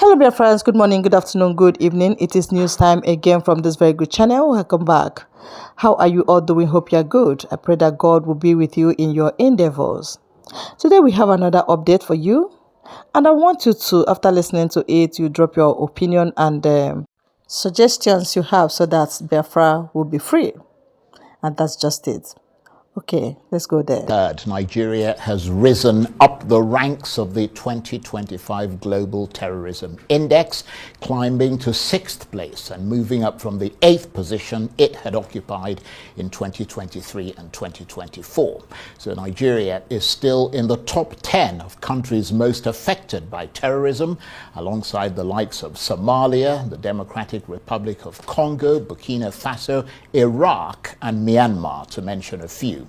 Hello, dear friends. Good morning, good afternoon, good evening. It is news time again from this very good channel. Welcome back. How are you all doing? Hope you are good. I pray that God will be with you in your endeavors. Today we have another update for you, and I want you to, after listening to it, you drop your opinion and suggestions you have so that Biafra will be free. And that's just it. Okay, let's go there. Third, Nigeria has risen up the ranks of the 2025 Global Terrorism Index, climbing to 6th place and moving up from the 8th position it had occupied in 2023 and 2024. So Nigeria is still in the top 10 of countries most affected by terrorism, alongside the likes of Somalia, the Democratic Republic of Congo, Burkina Faso, Iraq, and Myanmar, to mention a few.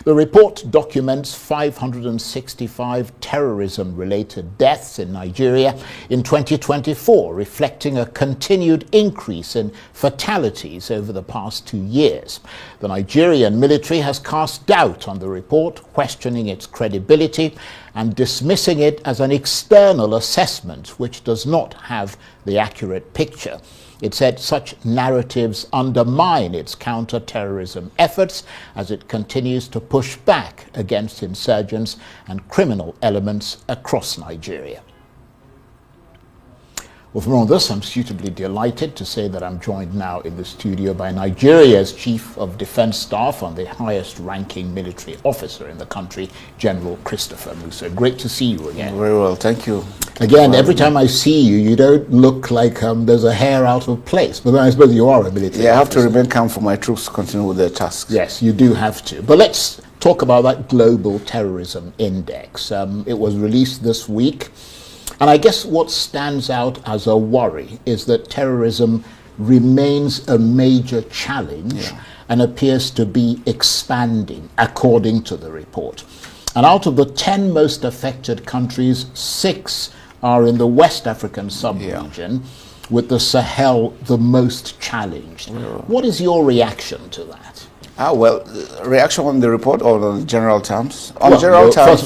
The report documents 565 terrorism-related deaths in Nigeria in 2024, reflecting a continued increase in fatalities over the past 2 years. The Nigerian military has cast doubt on the report, questioning its credibility and dismissing it as an external assessment which does not have the accurate picture. It said such narratives undermine its counter-terrorism efforts as it continues to push back against insurgents and criminal elements across Nigeria. Well, for more on this, I'm suitably delighted to say that I'm joined now in the studio by Nigeria's Chief of Defense Staff and the highest ranking military officer in the country, General Christopher Musa. Great to see you again. Very well, thank you. Again, every time I see you, you don't look like there's a hair out of place, but then I suppose you are a military officer. I have to remain calm for my troops to continue with their tasks. Yes, you do have to. But let's talk about that Global Terrorism Index. It was released this week. And I guess what stands out as a worry is that terrorism remains a major challenge and appears to be expanding, according to the report. And out of the 10 most affected countries, 6 are in the West African sub-region, with the Sahel the most challenged. What is your reaction to that? Well, reaction on the report or on the general terms?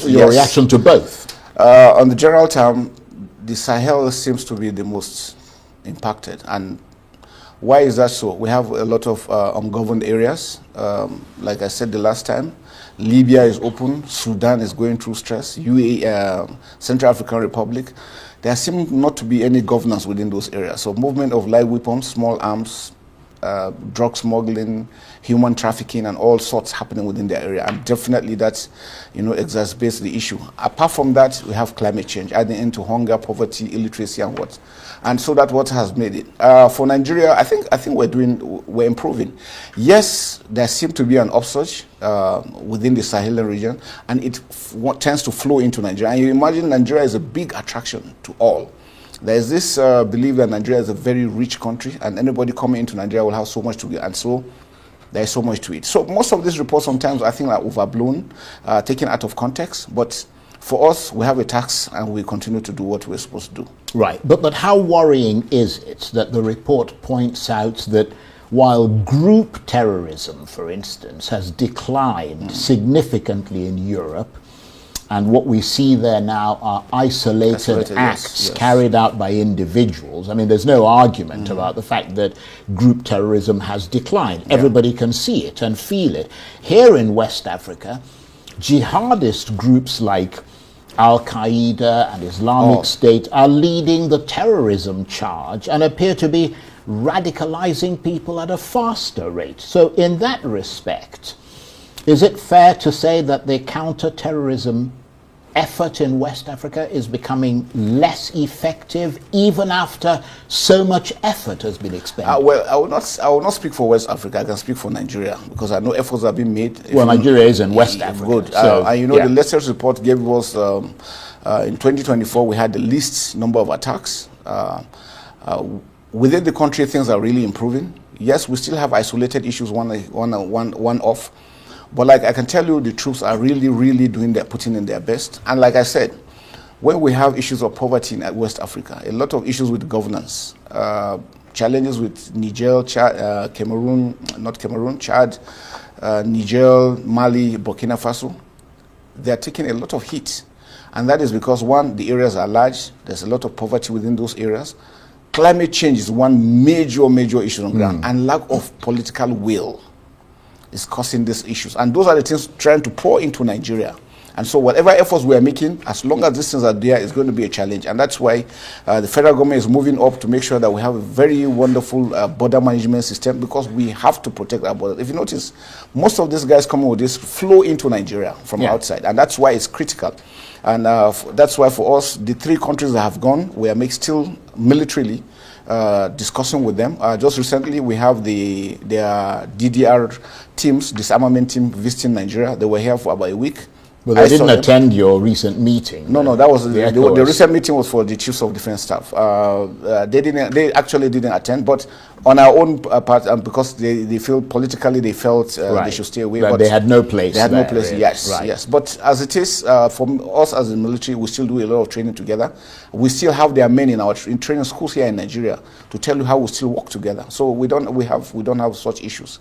Your reaction to both. On the general term, the Sahel seems to be the most impacted. And why is that so? We have a lot of ungoverned areas. Like I said the last time, Libya is open, Sudan is going through stress, UAE, Central African Republic. There seems not to be any governance within those areas. So movement of light weapons, small arms, drug smuggling, human trafficking, and all sorts happening within the area, and definitely that, exacerbates the issue. Apart from that, we have climate change, adding into hunger, poverty, illiteracy, and what, and so that what has made it. For Nigeria, I think we're improving. Yes, there seems to be an upsurge within the Sahelian region, and it tends to flow into Nigeria. And you imagine Nigeria is a big attraction to all. There is this belief that Nigeria is a very rich country, and anybody coming into Nigeria will have so much to give, and so there is so much to it. So most of these reports sometimes I think are overblown, taken out of context, but for us, we have a task and we continue to do what we're supposed to do. Right, but how worrying is it that the report points out that while group terrorism, for instance, has declined significantly in Europe, and what we see there now are isolated acts carried out by individuals. I mean, there's no argument about the fact that group terrorism has declined. Everybody can see it and feel it. Here in West Africa, jihadist groups like Al-Qaeda and Islamic State are leading the terrorism charge and appear to be radicalizing people at a faster rate. So in that respect, is it fair to say that the counter-terrorism effort in West Africa is becoming less effective even after so much effort has been expended? Well, I will not speak for West Africa. I can speak for Nigeria because I know efforts have been made. Well, Nigeria is in West Africa. Good. So, the latest report gave us in 2024 we had the least number of attacks. Within the country, things are really improving. Yes, we still have isolated issues, one off. But like I can tell you, the troops are really, really putting in their best. And like I said, when we have issues of poverty in West Africa, a lot of issues with governance, challenges with Niger, Chad, Chad, Niger, Mali, Burkina Faso, they are taking a lot of heat. And that is because, one, the areas are large. There's a lot of poverty within those areas. Climate change is one major issue on ground, and lack of political will is causing these issues. And those are the things trying to pour into Nigeria. And so whatever efforts we are making, as long as these things are there, it's going to be a challenge. And that's why the federal government is moving up to make sure that we have a very wonderful border management system, because we have to protect our borders. If you notice, most of these guys coming with this flow into Nigeria from outside. And that's why it's critical. And that's why for us, the 3 countries that have gone, we are still militarily discussing with them. Just recently, we have their DDR teams, disarmament team, visiting Nigeria. They were here for about a week. But they didn't attend your recent meeting. No, that was the recent meeting was for the chiefs of defense staff. They actually didn't attend, but on our own part, because they feel politically they felt they should stay away. But they had no place. They had no place. Really. Yes. But as it is, for us as the military, we still do a lot of training together. We still have their men in our training schools here in Nigeria to tell you how we still work together. So we don't have such issues.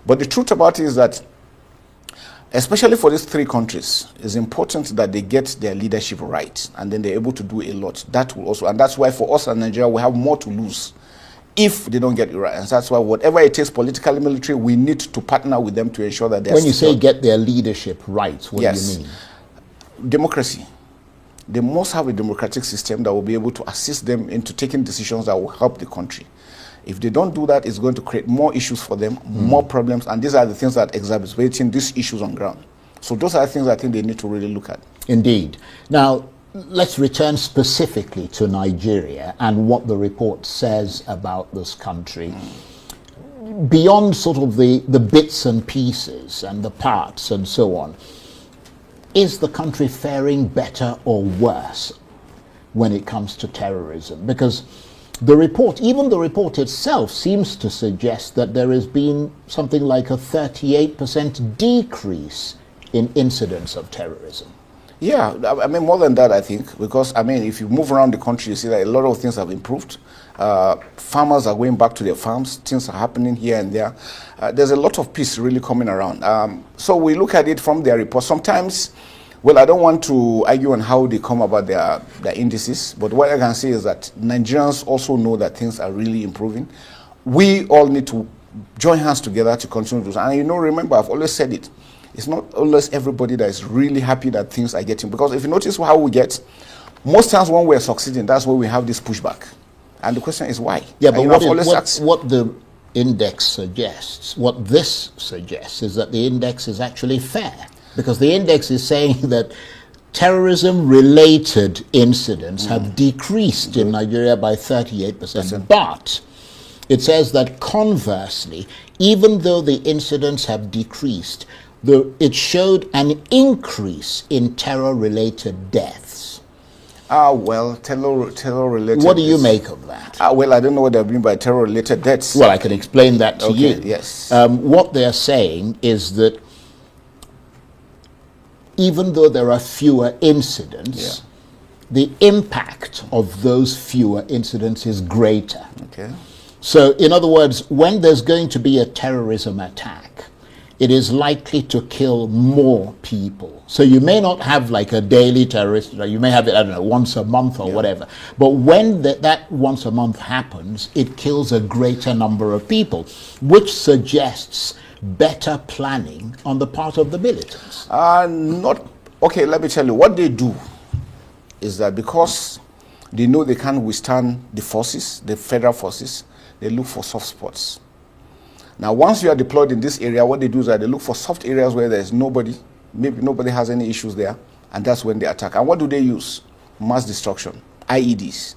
But the truth about it is that, especially for these 3 countries, it's important that they get their leadership right, and then they're able to do a lot. That will also, and that's why for us in Nigeria, we have more to lose if they don't get it right. And that's why whatever it takes, politically, military, we need to partner with them to ensure that they're When you say get their leadership right, what do you mean? Democracy. They must have a democratic system that will be able to assist them into taking decisions that will help the country. If they don't do that, it's going to create more issues for them, more problems, and these are the things that are exacerbating these issues on ground. So those are the things I think they need to really look at. Indeed. Now, let's return specifically to Nigeria and what the report says about this country. Beyond sort of the bits and pieces and the parts and so on, is the country faring better or worse when it comes to terrorism? Because the report, even the report itself, seems to suggest that there has been something like a 38% decrease in incidents of terrorism. Yeah, I mean, more than that, I think, because, I mean, if you move around the country, you see that a lot of things have improved. Farmers are going back to their farms. Things are happening here and there. There's a lot of peace really coming around. So we look at it from their report. Sometimes, well, I don't want to argue on how they come about their indices, but what I can say is that Nigerians also know that things are really improving. We all need to join hands together to continue to do. And you know, remember, I've always said it. It's not always everybody that is really happy that things are getting. Because if you notice how we get, most times when we're succeeding, that's where we have this pushback. And the question is why? Yeah, but what the index suggests, what this suggests, is that the index is actually fair. Because the index is saying that terrorism-related incidents have decreased in Nigeria by 38%. But it says that conversely, even though the incidents have decreased, it showed an increase in terror-related deaths. Well, terror-related... What do you make of that? Well, I don't know what they mean by terror-related deaths. Well, I can explain that to you. Yes. What they're saying is that even though there are fewer incidents, the impact of those fewer incidents is greater. Okay. So, in other words, when there's going to be a terrorism attack, it is likely to kill more people. So you may not have like a daily terrorist, you may have it, I don't know, once a month or whatever. But when that once a month happens, it kills a greater number of people, which suggests better planning on the part of the militants. Okay, let me tell you, what they do is that because they know they can't withstand the forces, the federal forces, they look for soft spots. Now, once you are deployed in this area, what they do is that they look for soft areas where there's nobody, maybe nobody has any issues there, and that's when they attack. And what do they use? Mass destruction, IEDs.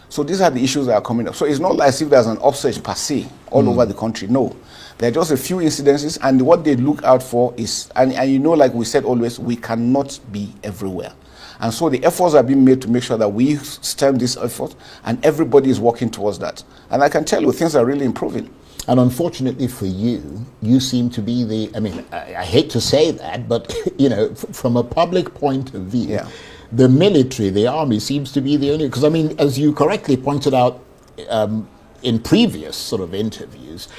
So these are the issues that are coming up. So it's not as if there's an upsurge per se all over the country. No. There are just a few incidences, and what they look out for is, and you know, like we said always, we cannot be everywhere. And so the efforts are being made to make sure that we stem this effort, and everybody is working towards that. And I can tell you, things are really improving. And unfortunately for you, you seem to be the, I mean, I hate to say that, but, you know, from a public point of view, the military, the army seems to be the only, because I mean, as you correctly pointed out in previous sort of interviews,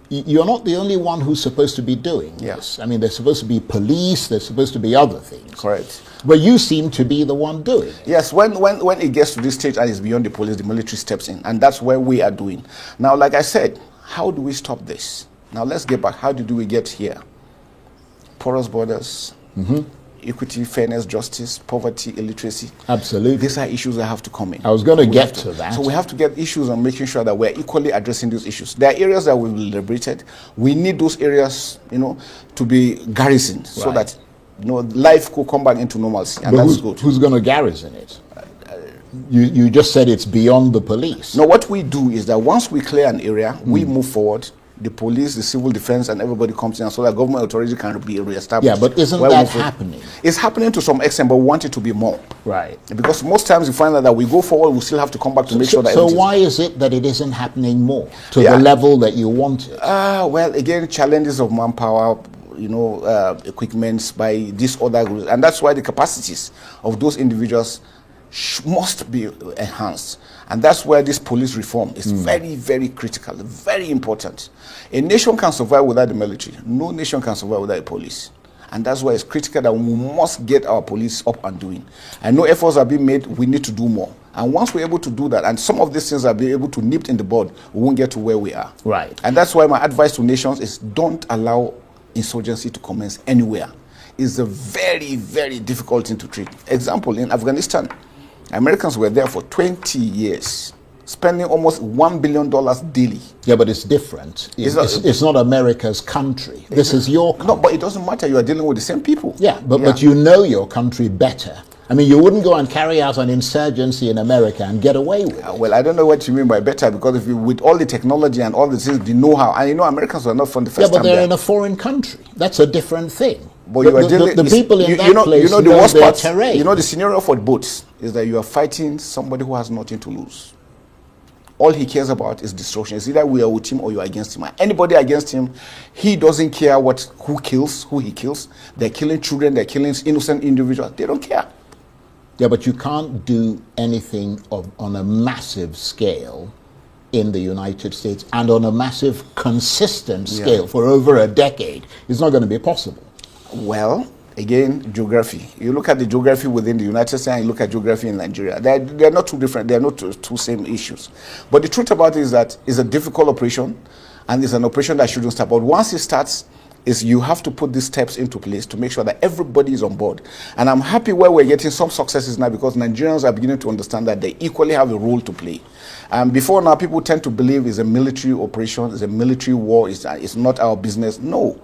you're not the only one who's supposed to be doing this. I mean, there's supposed to be police, there's supposed to be other things. Correct. But you seem to be the one doing it. Yes, when it gets to this stage and it's beyond the police, the military steps in. And that's where we are doing. Now, like I said, how do we stop this? Now, let's get back. How did we get here? Porous borders, equity, fairness, justice, poverty, illiteracy. Absolutely. These are issues that have to come in. I was going to get to that. So we have to get issues on making sure that we're equally addressing those issues. There are areas that will be liberated. We need those areas, to be garrisoned so that life could come back into normalcy. And that's good. Who's going to garrison it? You just said it's beyond the police. No, what we do is that once we clear an area, we move forward. The police, the civil defense, and everybody comes in so that government authority can be reestablished. Yeah, but isn't that happening? It's happening to some extent, but we want it to be more. Right. Because most times you find that we go forward, we still have to come back to make sure that. So why is it that it isn't happening more to the level that you want it? Well, again, challenges of manpower, equipments by these other groups, and that's why the capacities of those individuals must be enhanced. And that's where this police reform is very, very critical, very important. A nation can survive without the military. No nation can survive without the police. And that's why it's critical that we must get our police up and doing. I know efforts are being made, we need to do more. And once we're able to do that, and some of these things are being able to nip in the bud, we won't get to where we are. Right. And that's why my advice to nations is don't allow insurgency to commence anywhere. It's a very, very difficult thing to treat. Example, in Afghanistan, Americans were there for 20 years, spending almost $1 billion daily. Yeah, but it's different. It's not America's country. This is your country. No, but it doesn't matter. You are dealing with the same people. Yeah, but you know your country better. I mean, you wouldn't go and carry out an insurgency in America and get away with it. Well, I don't know what you mean by better, because with all the technology and all the things, the know-how, and Americans were not from the first time. Yeah, but they're in a foreign country. That's a different thing. But the people in that place know the worst part. Terrain. The scenario for both is that you are fighting somebody who has nothing to lose. All he cares about is destruction. It's either we are with him or you are against him. And anybody against him, he doesn't care who he kills. They're killing children, they're killing innocent individuals. They don't care. Yeah, but you can't do anything on a massive scale in the United States and on a massive consistent scale for over a decade. It's not going to be possible. Well, again, geography. You look at the geography within the United States and you look at geography in Nigeria. They're not too different. They're not two same issues. But the truth about it is that it's a difficult operation, and it's an operation that shouldn't start. But once it starts, you have to put these steps into place to make sure that everybody is on board. And I'm happy where we're getting some successes now, because Nigerians are beginning to understand that they equally have a role to play. Before now, people tend to believe it's a military operation, it's a military war, it's not our business. No.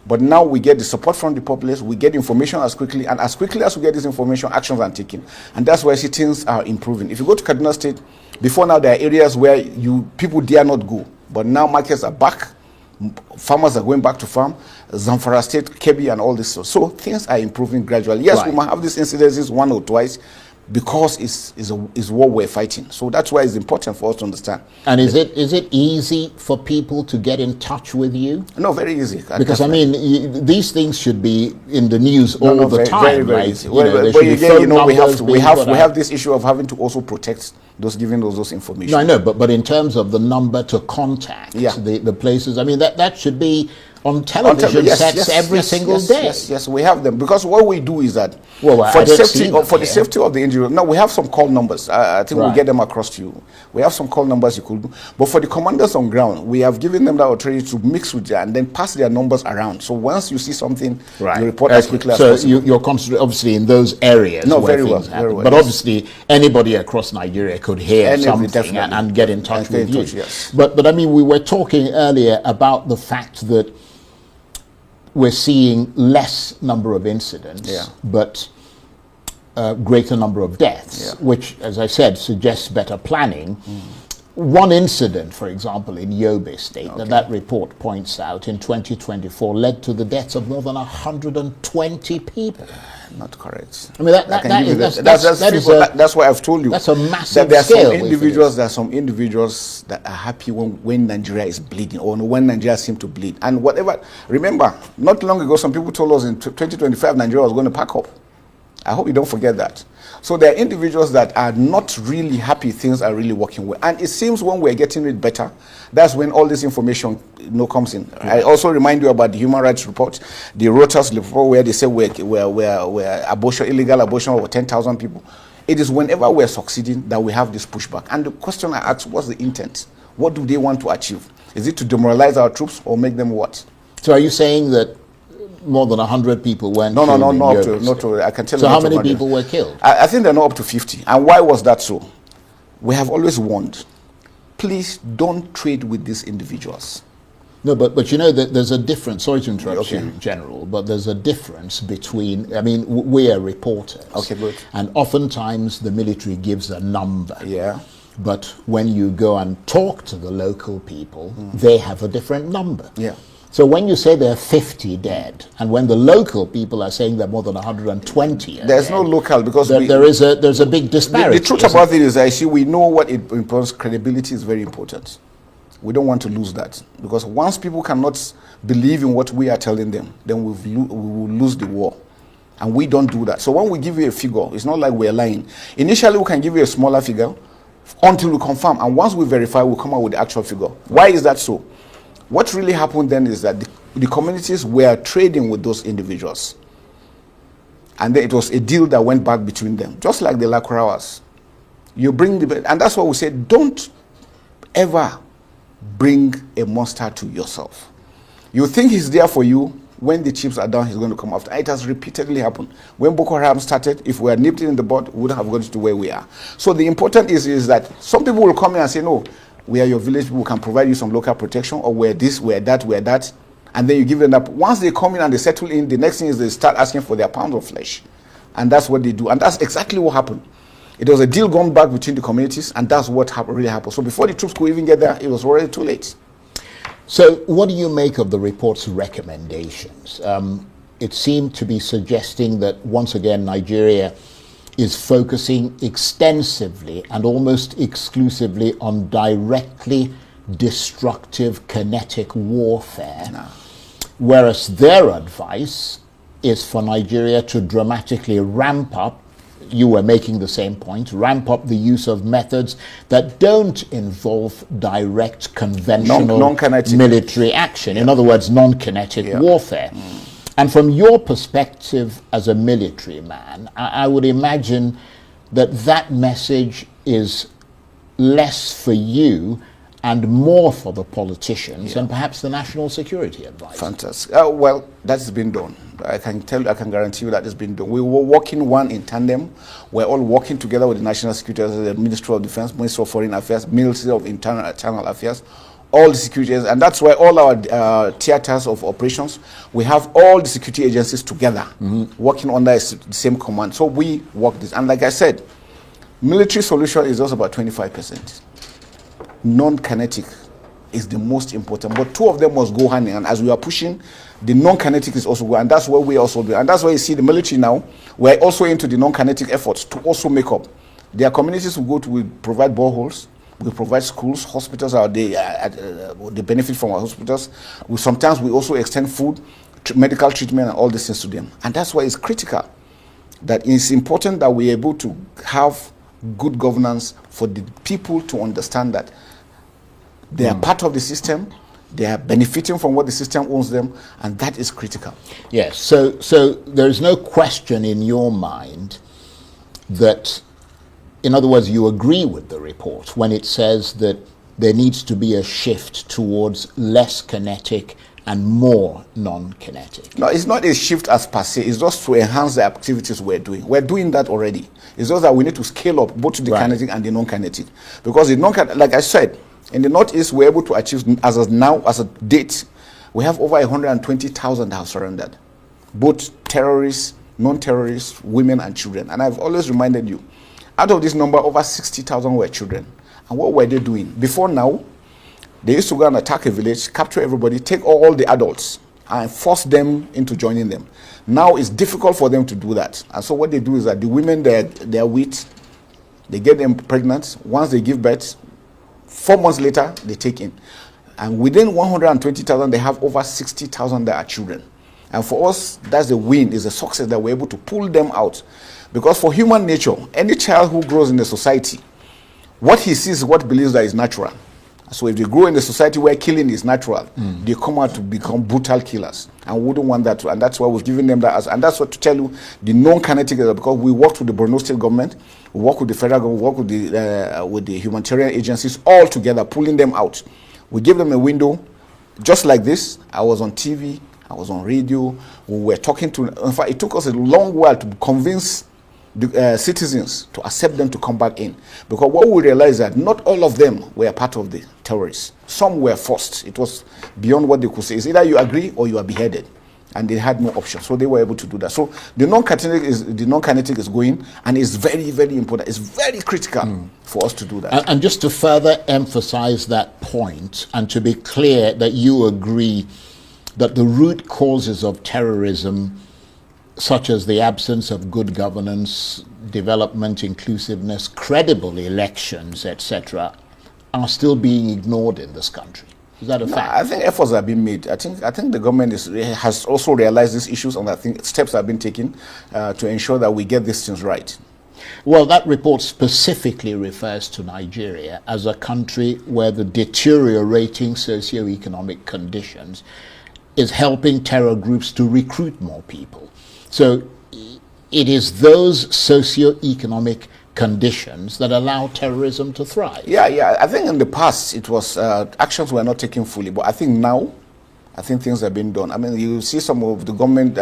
But now we get the support from the populace, we get information as quickly as we get this information, actions are taken. And that's where things are improving. If you go to Kaduna State, before now there are areas where people dare not go. But now markets are back, farmers are going back to farm, Zamfara State, Kebbi and all this. So things are improving gradually. Yes, we might have these incidences one or twice, because it's what we're fighting. So that's why it's important for us to understand. And is it easy for people to get in touch with you? No, very easy. Because I mean, these things should be in the news all the time. Very, very easy. But again, we have this issue of having to also protect giving those information. No, I know, but in terms of the number to contact, the places, I mean, that should be on television sets every single day. Yes, we have them, because what we do is that for the safety of the individual. Now we have some call numbers. I think we'll get them across to you. We have some call numbers you could do, but for the commanders on ground, we have given them that authority to mix with them and then pass their numbers around. So once you see something, you report as quickly as possible. So you're concentrating obviously in those areas. No, very well. But obviously anybody across Nigeria could hear something and get in touch with you. Yes. But I mean, we were talking earlier about the fact that we're seeing less number of incidents, but greater number of deaths, which, as I said, suggests better planning. One incident, for example, in Yobe State, that report points out in 2024 led to the deaths of more than 120 people. Not correct. I mean, that's why I've told you. That's a massive that scale. There are some individuals that are happy when Nigeria is bleeding, or when Nigeria seems to bleed. And whatever, remember, not long ago, some people told us in 2025 Nigeria was going to pack up. I hope you don't forget that. So there are individuals that are not really happy things are really working well. And it seems when we're getting it better, that's when all this information comes in. Yeah. I also remind you about the Human Rights Report, the Reuters report where they say we're abortion, illegal abortion over 10,000 people. It is whenever we're succeeding that we have this pushback. And the question I ask, what's the intent? What do they want to achieve? Is it to demoralize our troops or make them what? So are you saying that more than 100 people went No, killed? not to, I can tell you. So how many people were killed? I think they're not up to 50. And why was that so? We have always warned, please don't trade with these individuals. No, but you know that there's a difference. Sorry to interrupt you, General, but there's a difference between, I mean, we are reporters. Okay, good. And oftentimes the military gives a number. Yeah. But when you go and talk to the local people, they have a different number. Yeah. So when you say there are 50 dead, and when the local people are saying there are more than 120 there's no local, because there's a big disparity. The truth about it is, I see, we know what it implies. Credibility is very important. We don't want to lose that, because once people cannot believe in what we are telling them, then we will lose the war. And we don't do that. So when we give you a figure, it's not like we're lying. Initially, we can give you a smaller figure until we confirm. And once we verify, we'll come out with the actual figure. Why is that so? What really happened then is that the communities were trading with those individuals. And then it was a deal that went back between them, just like the Lakurawas. You bring and that's why we say, don't ever bring a monster to yourself. You think he's there for you. When the chips are down, he's going to come after. It has repeatedly happened. When Boko Haram started, if we had nipped it in the bud, we wouldn't have got to where we are. So the important is that some people will come in and say, no, we are your village people, can provide you some local protection, or we're this, we're that, and then you give them up. Once they come in and they settle in, the next thing is they start asking for their pound of flesh. And that's what they do. And that's exactly what happened. It was a deal gone back between the communities, and that's what really happened. So before the troops could even get there, it was already too late. So what do you make of the report's recommendations? It seemed to be suggesting that, once again, Nigeria is focusing extensively and almost exclusively on directly destructive kinetic warfare, whereas their advice is for Nigeria to dramatically ramp up, you were making the same point, ramp up the use of methods that don't involve direct conventional non-kinetic military action. In other words, non-kinetic warfare. And from your perspective as a military man, I would imagine that that message is less for you and more for the politicians and perhaps the national security advisor. Fantastic. Well, that's been done. I can guarantee you that it's been done. We were working in tandem. We're all working together with the National Security, the Ministry of Defense, Ministry of Foreign Affairs, Ministry of Internal Affairs, all the security agencies, and that's why all our theaters of operations, we have all the security agencies together, working under the same command. So we work this. And like I said, military solution is just about 25%. Non-kinetic is the most important, but two of them must go hand in hand. As we are pushing, the non-kinetic is also going, and that's what we also do. And that's why you see the military now, we're also into the non-kinetic efforts to also make up. There are communities we provide boreholes, we provide schools, hospitals, they benefit from our hospitals. Sometimes we also extend food, medical treatment, and all these things to them. And that's why it's critical that it's important that we're able to have good governance for the people to understand that they are part of the system, they are benefiting from what the system owns them, and that is critical. Yes, so there is no question in your mind that, in other words, you agree with the report when it says that there needs to be a shift towards less kinetic and more non-kinetic. No, it's not a shift as per se. It's just to enhance the activities we're doing. We're doing that already. It's just that we need to scale up both the kinetic and the non-kinetic. Because the non-kinetic, like I said, in the Northeast, we're able to achieve, as a date, we have over 120,000 that have surrendered. Both terrorists, non-terrorists, women and children. And I've always reminded you, out of this number, over 60,000 were children. And what were they doing? Before now, they used to go and attack a village, capture everybody, take all the adults, and force them into joining them. Now it's difficult for them to do that. And so what they do is that the women they're with, they get them pregnant. Once they give birth, 4 months later, they take in. And within 120,000, they have over 60,000 that are children. And for us, that's the win, is a success that we're able to pull them out. Because for human nature, any child who grows in a society, what he sees is what believes that is natural. So if they grow in a society where killing is natural, they come out to become brutal killers, and we wouldn't want that to. And that's why we've given them that as, and that's what to tell you the non-kinetic, because we worked with the Borno State government, we work with the federal government, we work with the humanitarian agencies all together, pulling them out. We give them a window, just like this. I was on TV, I was on radio, we were talking to. In fact, it took us a long while to convince the citizens to accept them to come back in, because what we realized that not all of them were part of the terrorists. Some were forced. It was beyond what they could say. It's either you agree or you are beheaded, and they had no option, so they were able to do that. So the non-kinetic is going, and it's very, very important. It's very critical for us to do that. And just to further emphasize that point, and to be clear that you agree that the root causes of terrorism, such as the absence of good governance, development, inclusiveness, credible elections, etc., are still being ignored in this country. Is that a fact? I think efforts have been made. I think the government has also realized these issues, and I think steps have been taken to ensure that we get these things right. Well, that report specifically refers to Nigeria as a country where the deteriorating socio-economic conditions is helping terror groups to recruit more people. So it is those socio-economic conditions that allow terrorism to thrive. Yeah. I think in the past it was actions were not taken fully, but I think now, I think things have been done. I mean, you see some of the government,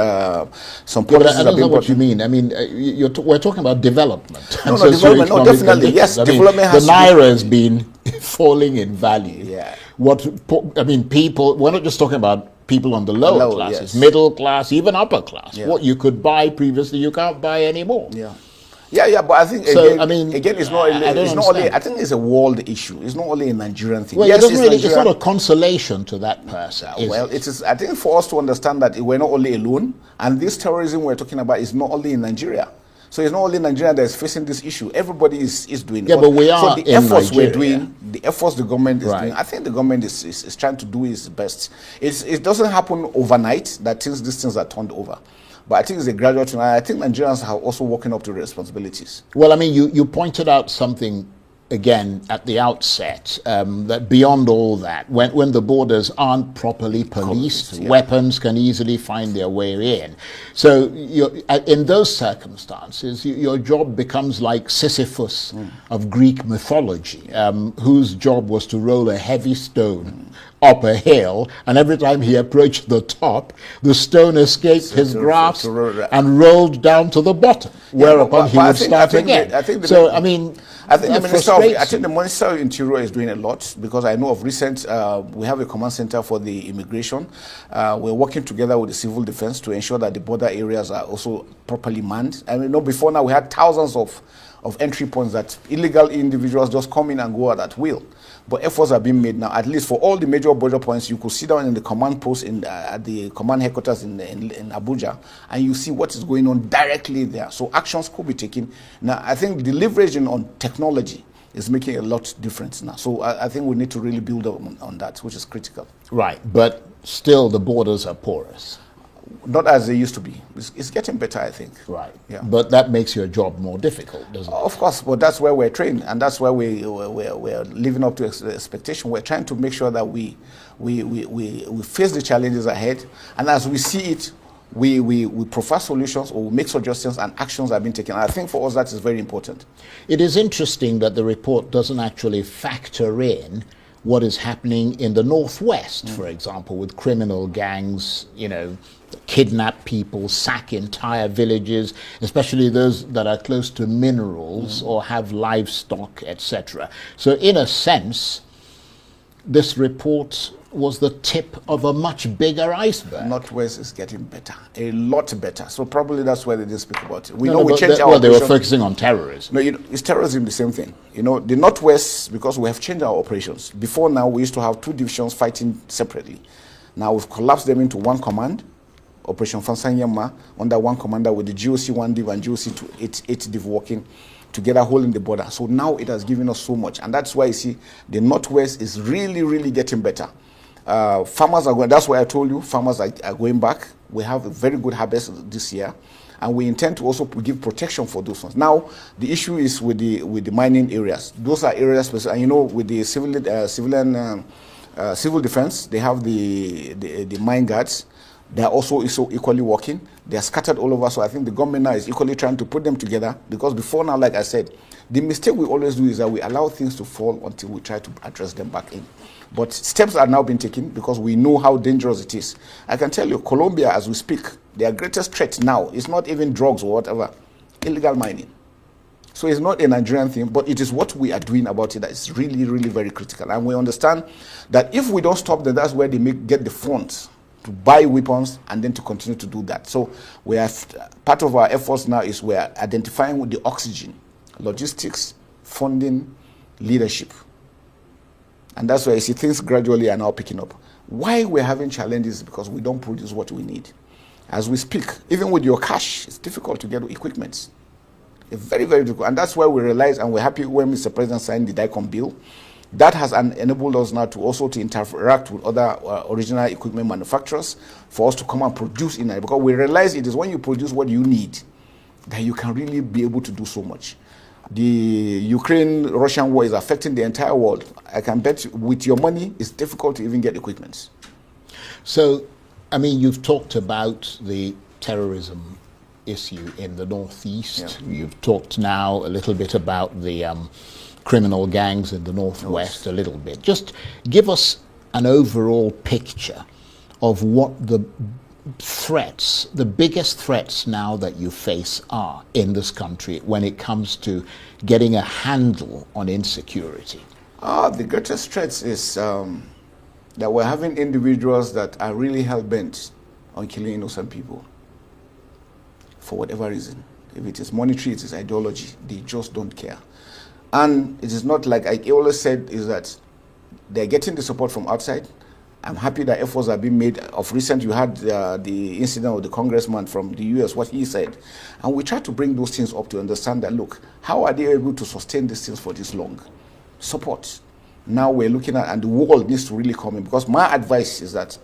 some policies I don't know what you mean. I mean, we're talking about development. No, development. No, definitely. Yes, development has the naira has been falling in value. Yeah. People. We're not just talking about people on the lower classes, yes. Middle class, even upper class. Yeah. What you could buy previously, you can't buy anymore. Yeah, but I think So, again, it's not. It's not only. I think it's a world issue. It's not only a Nigerian thing. Well, yes, it's not a consolation to that person. Well, it is. I think for us to understand that we're not only alone, and this terrorism we're talking about is not only in Nigeria. So it's not only Nigeria that is facing this issue. Everybody is doing it. Yeah, but we are. So the in efforts Nigeria. we're doing, the efforts the government is Right. doing, I think the government is trying to do its best. It doesn't happen overnight that these things are turned over. But I think it's a gradual thing. I think Nigerians are also working up to responsibilities. Well, I mean, you pointed out something again at the outset, that beyond all that, when the borders aren't properly policed, Yeah. weapons can easily find their way in. So in those circumstances, your job becomes like Sisyphus of Greek mythology, whose job was to roll a heavy stone up a hill, and every time he approached the top, the stone escaped his grasp and rolled down to the bottom, whereupon he would start again. I think the Minister of Interior is doing a lot, because I know of recent, we have a command center for the immigration. We're working together with the civil defense to ensure that the border areas are also properly manned. And before now we had thousands of entry points that illegal individuals just come in and go out at will. But efforts are being made now, at least for all the major border points. You could sit down in the command post at the command headquarters in Abuja, and you see what is going on directly there. So actions could be taken. Now, I think the leveraging on technology is making a lot difference now. So I think we need to really build up on that, which is critical. Right, but still the borders are porous. Not as they used to be. It's getting better, I think. Right. Yeah. But that makes your job more difficult, doesn't it? Of course, but that's where we're trained, and that's where we're living up to expectation. We're trying to make sure that we face the challenges ahead, and as we see it, we prefer solutions, or we make suggestions, and actions are being taken. And I think for us that is very important. It is interesting that the report doesn't actually factor in what is happening in the Northwest, for example, with criminal gangs, kidnap people, sack entire villages, especially those that are close to minerals or have livestock, etc. So in a sense, this report was the tip of a much bigger iceberg. Northwest is getting better, a lot better. So probably that's why they didn't speak about it. We changed our they were focusing on terrorism. No, is terrorism the same thing? The Northwest, because we have changed our operations. Before now, we used to have two divisions fighting separately. Now we've collapsed them into one command, Operation Fansanyama, under one commander, with the GOC 1 div and GOC 8 div working together, holding the border. So now it has given us so much, and that's why you see the Northwest is really, really getting better. Farmers are going. That's why I told you farmers are going back. We have a very good harvest this year. And we intend to also give protection for those ones. Now, the issue is with the mining areas. Those are areas, and you know, with the civil defense, they have the mine guards. They are also equally working. They are scattered all over. So I think the government now is equally trying to put them together, because before now, like I said, the mistake we always do is that we allow things to fall until we try to address them back in. But steps are now being taken because we know how dangerous it is. I can tell you, Colombia, as we speak, their greatest threat now is not even drugs or whatever, illegal mining. So it's not a Nigerian thing, but it is what we are doing about it that is really, really very critical. And we understand that if we don't stop them, that's where they get the funds to buy weapons and then to continue to do that. So we have, part of our efforts now is we are identifying with the oxygen, logistics, funding, leadership. And that's why you see things gradually are now picking up. Why we're having challenges is because we don't produce what we need. As we speak, even with your cash, it's difficult to get equipment. It's very, very difficult. And that's why we realize, and we're happy when Mr. President signed the DICOM bill. That has enabled us now to also to interact with other original equipment manufacturers for us to come and produce in it. Because we realize it is when you produce what you need that you can really be able to do so much. The Ukraine-Russian war is affecting the entire world. I can bet with your money, it's difficult to even get equipment. So, I mean, you've talked about the terrorism issue in the Northeast. Yeah. You've talked now a little bit about the criminal gangs in the Northwest, a little bit. Just give us an overall picture of what the threats, the biggest threats now that you face are in this country when it comes to getting a handle on insecurity. The greatest threats is that we're having individuals that are really hell-bent on killing innocent people for whatever reason. If it is monetary, it is ideology. They just don't care. And it is not like I always said, is that they're getting the support from outside. I'm happy that efforts are being made. Of recent, you had the incident of the congressman from the US, what he said. And we try to bring those things up to understand that, look, how are they able to sustain these things for this long? Support. Now we're looking at, and the world needs to really come in, because my advice is that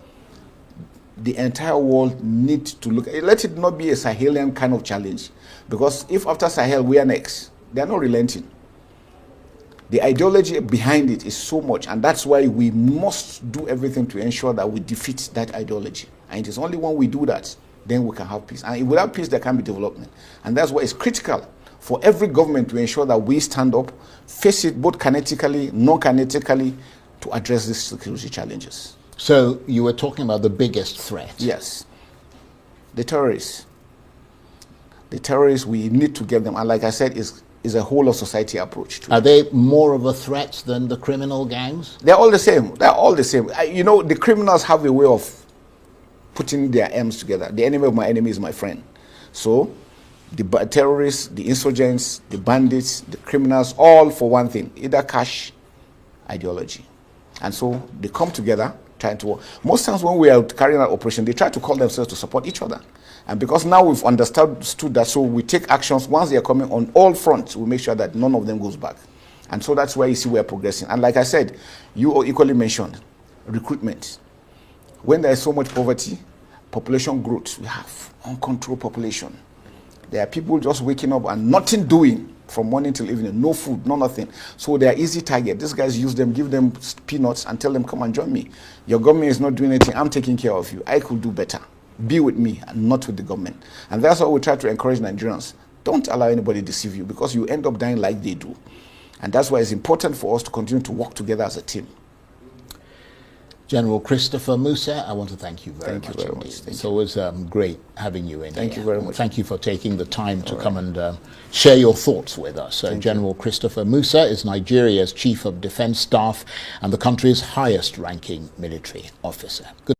the entire world needs to look, let it not be a Sahelian kind of challenge, because if after Sahel we are next, they are not relenting. The ideology behind it is so much, and that's why we must do everything to ensure that we defeat that ideology. And it is only when we do that, then we can have peace. And without peace, there can be development. And that's why it's critical for every government to ensure that we stand up, face it both kinetically, non-kinetically, to address these security challenges. So you were talking about the biggest threat. Yes. The terrorists. The terrorists, we need to get them. And like I said, is a whole of society approach to it. Are they more of a threat than the criminal gangs? They're all the same. They're all the same. You know, the criminals have a way of putting their M's together. The enemy of my enemy is my friend. So the terrorists, the insurgents, the bandits, the criminals, all for one thing, either cash, ideology. And so they come together trying to work. Most times when we are carrying out operation, they try to call themselves to support each other. And because now we've understood that, so we take actions once they are coming on all fronts, we make sure that none of them goes back. And so that's why you see we are progressing. And like I said, you equally mentioned recruitment. When there is so much poverty, population growth, we have uncontrolled population. There are people just waking up and nothing doing from morning till evening, no food, no nothing. So they are easy target. These guys use them, give them peanuts and tell them, come and join me. Your government is not doing anything, I'm taking care of you. I could do better. Be with me and not with the government. And that's why we try to encourage Nigerians. Don't allow anybody to deceive you, because you end up dying like they do. And that's why it's important for us to continue to work together as a team. General Christopher Musa, I want to thank you very much. It's always great having you in here. Thank you very much. Thank you for taking the time to come and share your thoughts with us. General Christopher Musa is Nigeria's Chief of Defense Staff and the country's highest ranking military officer. Good